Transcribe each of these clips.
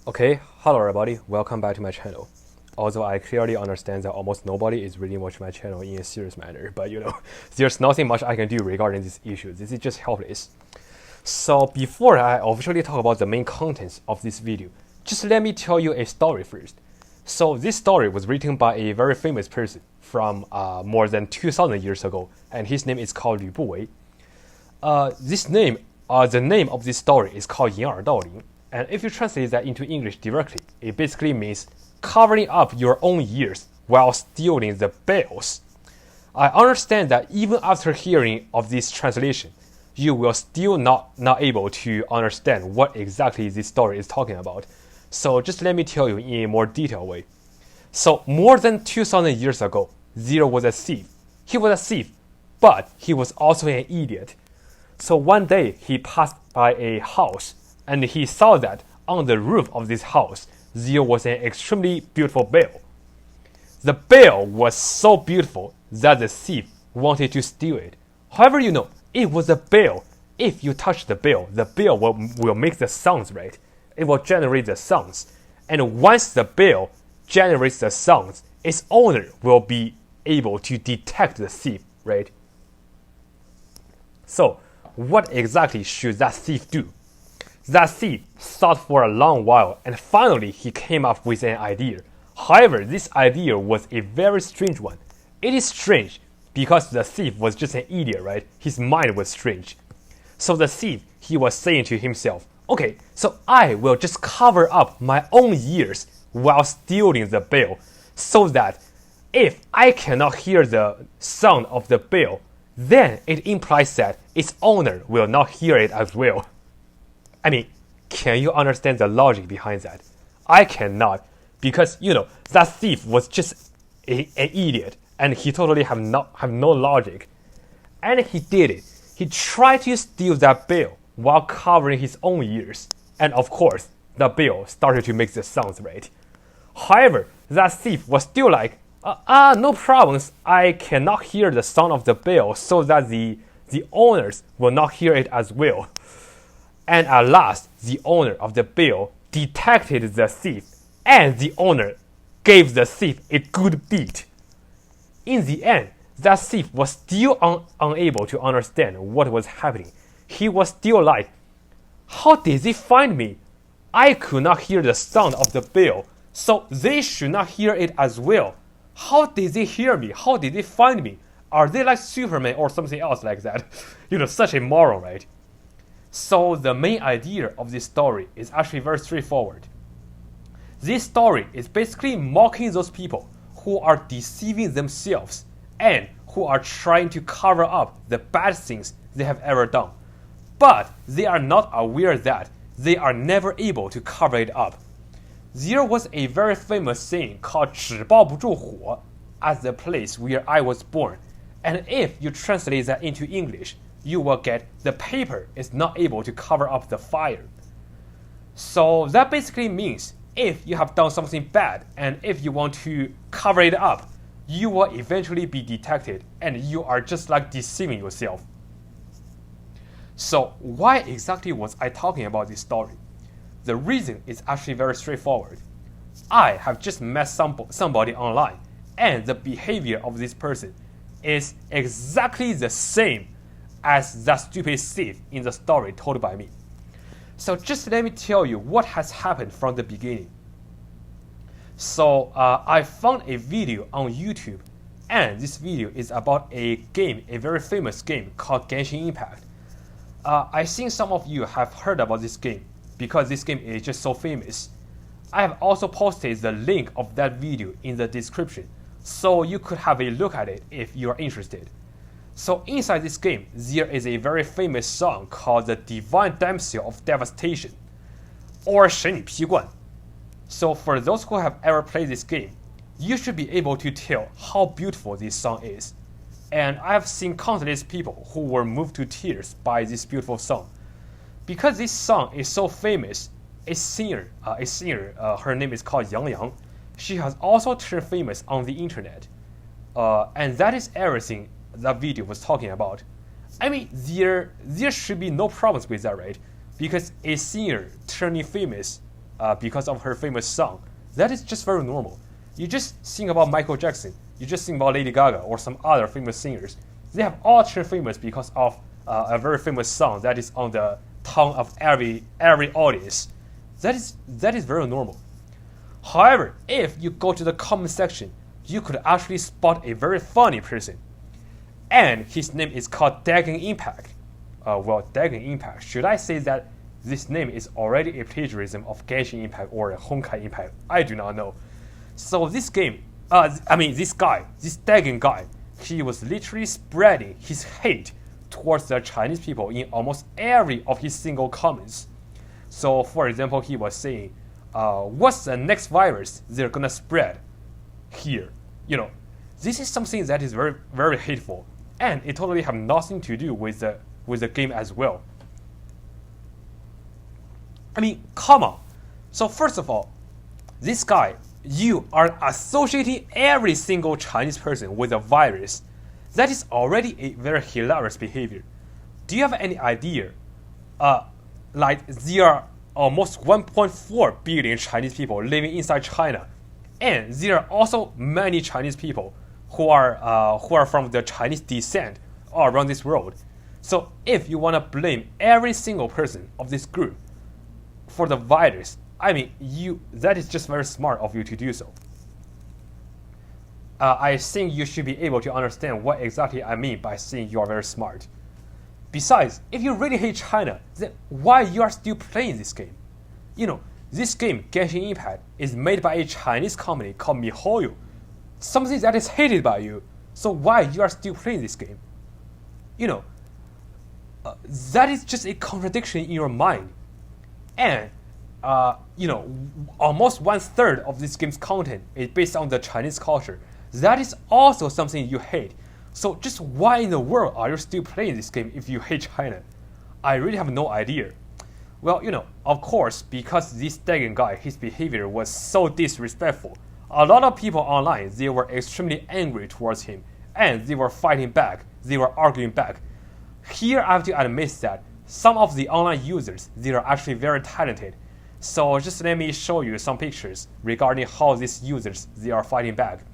Okay, hello everybody, welcome back to my channel. Although I clearly understand that almost nobody is reading watching my channel in a serious manner, but there's nothing much I can do regarding this issue. This is just helpless. So before I officially talk about the main contents of this video, just let me tell you a story first. So this story was written by a very famous person from more than 2,000 years ago, and his name is called Lü Buwei. The name of this story is called 掩耳盗铃. And if you translate that into English directly, it basically means covering up your own ears while stealing the bells. I understand that even after hearing of this translation, you will still not able to understand what exactly this story is talking about. So just let me tell you in a more detailed way. So more than 2,000 years ago, there was a thief. He was a thief, but he was also an idiot. So one day he passed by a house, and he saw that on the roof of this house, there was an extremely beautiful bell. The bell was so beautiful that the thief wanted to steal it. However, it was a bell. If you touch the bell will make the sounds, right? It will generate the sounds. And once the bell generates the sounds, its owner will be able to detect the thief, right? So, what exactly should that thief do? That thief thought for a long while, and finally he came up with an idea. However, this idea was a very strange one. It is strange because the thief was just an idiot, right? His mind was strange. So the thief, he was saying to himself, okay, so I will just cover up my own ears while stealing the bell, so that if I cannot hear the sound of the bell, then it implies that its owner will not hear it as well. I mean, can you understand the logic behind that? I cannot, because that thief was just an idiot, and he totally have no logic. And he did it. He tried to steal that bell while covering his own ears, and of course, the bell started to make the sounds, right? However, that thief was still like, no problems. I cannot hear the sound of the bell, so that the owners will not hear it as well. And at last, the owner of the bell detected the thief, and the owner gave the thief a good beat. In the end, that thief was still unable to understand what was happening. He was still like, how did they find me? I could not hear the sound of the bell, so they should not hear it as well. How did they hear me? How did they find me? Are they like Superman or something else like that? Such a moron, right? So the main idea of this story is actually very straightforward. This story is basically mocking those people who are deceiving themselves and who are trying to cover up the bad things they have ever done. But they are not aware that they are never able to cover it up. There was a very famous saying called 纸包不住火 at the place where I was born. And if you translate that into English, you will get the paper is not able to cover up the fire. So that basically means if you have done something bad and if you want to cover it up, you will eventually be detected and you are just like deceiving yourself. So why exactly was I talking about this story? The reason is actually very straightforward. I have just met somebody online, and the behavior of this person is exactly the same as that stupid thief in the story told by me. So just let me tell you what has happened from the beginning. So I found a video on YouTube, and this video is about a very famous game called Degen Impact. I think some of you have heard about this game because this game is just so famous. I have also posted the link of that video in the description, so you could have a look at it if you are interested. So inside this game, there is a very famous song called the Divine Damsel of Devastation, or 神女劈冠. So for those who have ever played this game, you should be able to tell how beautiful this song is. And I have seen countless people who were moved to tears by this beautiful song. Because this song is so famous, a singer, her name is called Yang Yang. She has also turned famous on the internet. And that is everything that video was talking about. I mean, there should be no problems with that, right? Because a singer turning famous because of her famous song. That is just very normal. You just think about Michael Jackson, you just think about Lady Gaga or some other famous singers. They have all turned famous because of a very famous song that is on the tongue of every audience. That is very normal. However, if you go to the comment section, you could actually spot a very funny person. And his name is called Degen Impact. Degen Impact. Should I say that this name is already a plagiarism of Genshin Impact or a Honkai Impact? I do not know. So this game, this guy, this Degen guy, he was literally spreading his hate towards the Chinese people in almost every of his single comments. So, for example, he was saying, what's the next virus they're gonna spread here? This is something that is very, very hateful, and it totally have nothing to do with the game as well. I mean, come on. So first of all, this guy, you are associating every single Chinese person with a virus. That is already a very hilarious behavior. Do you have any idea? There are almost 1.4 billion Chinese people living inside China, and there are also many Chinese people who are from the Chinese descent all around this world. So if you want to blame every single person of this group for the virus, that is just very smart of you to do so. I think you should be able to understand what exactly I mean by saying you are very smart. Besides, if you really hate China, then why you are still playing this game? This game, Genshin Impact, is made by a Chinese company called MiHoYo, something that is hated by you. So why you are still playing this game? That is just a contradiction in your mind. And almost 1/3 of this game's content is based on the Chinese culture. That is also something you hate. So just why in the world are you still playing this game if you hate China? I really have no idea. Well, of course, because this Degen guy, his behavior was so disrespectful. A lot of people online, they were extremely angry towards him, and they were fighting back, they were arguing back. Here I have to admit that some of the online users, they are actually very talented. So just let me show you some pictures regarding how these users, they are fighting back.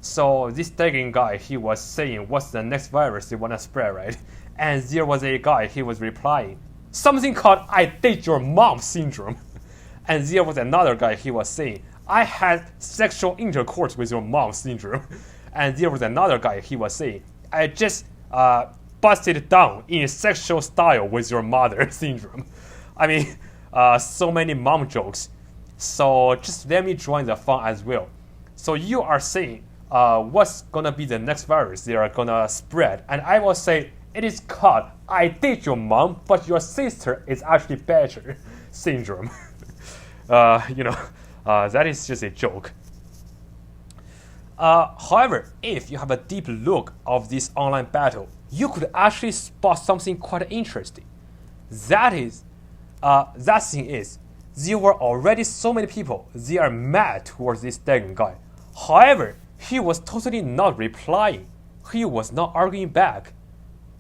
So this Degen guy, he was saying, what's the next virus they want to spread, right? And there was a guy, he was replying, something called I date your mom syndrome. And there was another guy, he was saying, I had sexual intercourse with your mom syndrome. And there was another guy, he was saying, I just busted down in sexual style with your mother syndrome. So many mom jokes. So just let me join the fun as well. So you are saying, what's gonna be the next virus they are gonna spread? And I will say, it is called I date your mom, but your sister is actually better syndrome. That is just a joke. However, if you have a deep look of this online battle, you could actually spot something quite interesting. That thing is, there were already so many people, they are mad towards this Degen guy. However, he was totally not replying. He was not arguing back.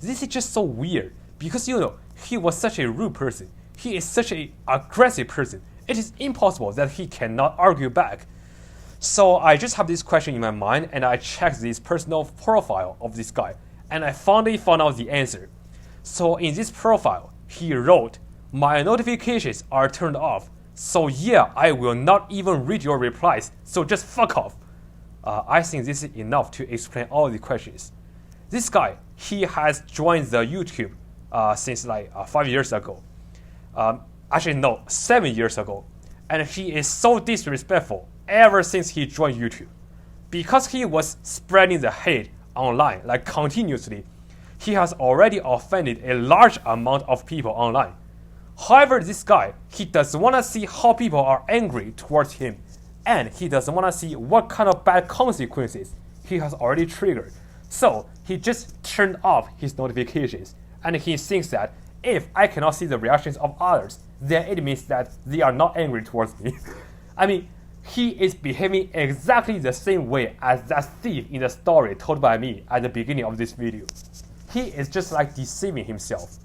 This is just so weird, because he was such a rude person. He is such an aggressive person. It is impossible that he cannot argue back. So I just have this question in my mind, and I checked this personal profile of this guy, and I finally found out the answer. So in this profile, he wrote, my notifications are turned off, so yeah, I will not even read your replies, so just fuck off. I think this is enough to explain all the questions. This guy, he has joined the YouTube since 5 years ago. Actually, no, 7 years ago. And he is so disrespectful ever since he joined YouTube. Because he was spreading the hate online, continuously, he has already offended a large amount of people online. However, this guy, he doesn't want to see how people are angry towards him, and he doesn't want to see what kind of bad consequences he has already triggered. So he just turned off his notifications, and he thinks that if I cannot see the reactions of others, then it means that they are not angry towards me. He is behaving exactly the same way as that thief in the story told by me at the beginning of this video. He is just deceiving himself.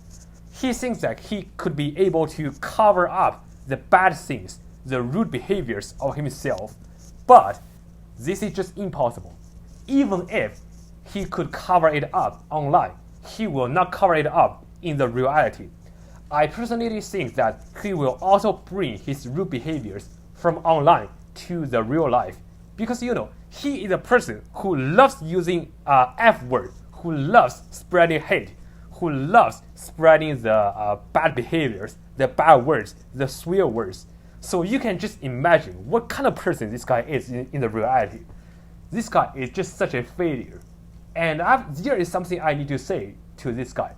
He thinks that he could be able to cover up the bad things the rude behaviors of himself, but this is just impossible. Even if he could cover it up online, he will not cover it up in the reality. I personally think that he will also bring his rude behaviors from online to the real life, because he is a person who loves using F word, who loves spreading hate, who loves spreading the bad behaviors, the bad words, the swear words. So you can just imagine what kind of person this guy is in the reality. This guy is just such a failure. And there is something I need to say to this guy.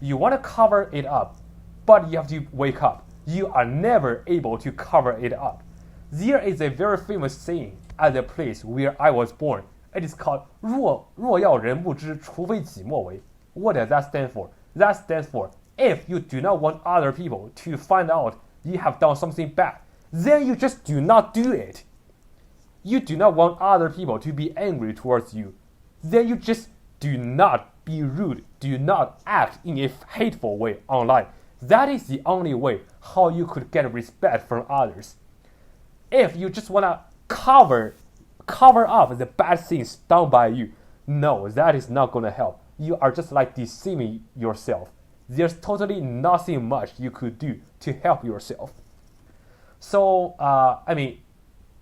You want to cover it up, but you have to wake up. You are never able to cover it up. There is a very famous saying at the place where I was born. It is called 若要人不知，除非己莫为. What does that stand for? That stands for, if you do not want other people to find out you have done something bad, then you just do not do it. You do not want other people to be angry towards you, then you just do not be rude, do not act in a hateful way online. That is the only way how you could get respect from others. If you just want to cover up the bad things done by you, no, that is not going to help. You are just like deceiving yourself. There's totally nothing much you could do to help yourself. So,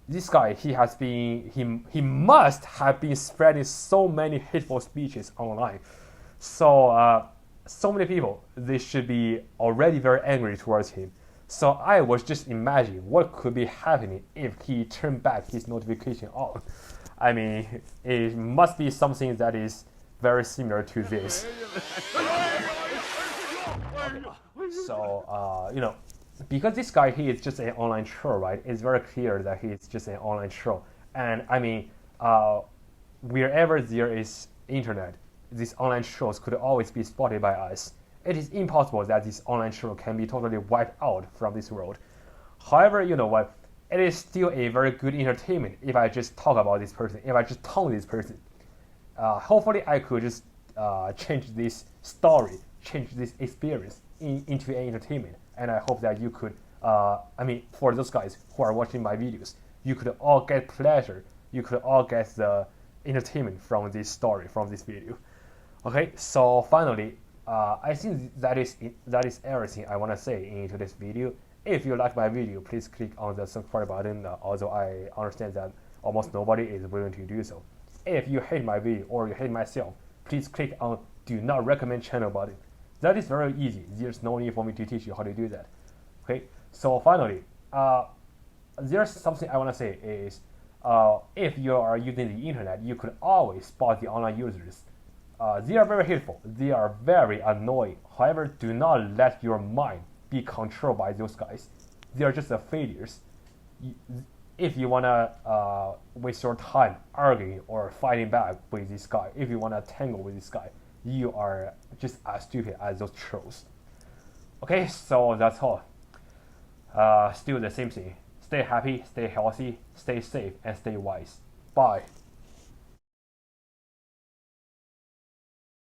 this guy, he must have been spreading so many hateful speeches online. So many people, they should be already very angry towards him. So I was just imagining what could be happening if he turned back his notification on. It must be something that is very similar to this. So, because this guy, he is just an online troll, right? It's very clear that he is just an online troll. And wherever there is internet, these online trolls could always be spotted by us. It is impossible that this online troll can be totally wiped out from this world. However, you know what? It is still a very good entertainment if I just talk about this person, if I just taunt this person. Hopefully, I could just change this story, change this experience into an entertainment. And I hope that you could, for those guys who are watching my videos, you could all get pleasure, you could all get the entertainment from this story, from this video. Okay, so finally, I think that is everything I want to say into this video. If you like my video, please click on the subscribe button, although I understand that almost nobody is willing to do so. If you hate my video or you hate myself, please click on do not recommend channel button. That is very easy. There's no need for me to teach you how to do that. Okay, so finally, there's something I want to say is, if you are using the internet, you could always spot the online users. They are very hateful. They are very annoying. However, do not let your mind be controlled by those guys. They are just failures. If you want to waste your time arguing or fighting back with this guy, if you want to tangle with this guy, you are just as stupid as those trolls. Okay, so that's all. Still the same thing. Stay happy, stay healthy, stay safe, and stay wise. Bye.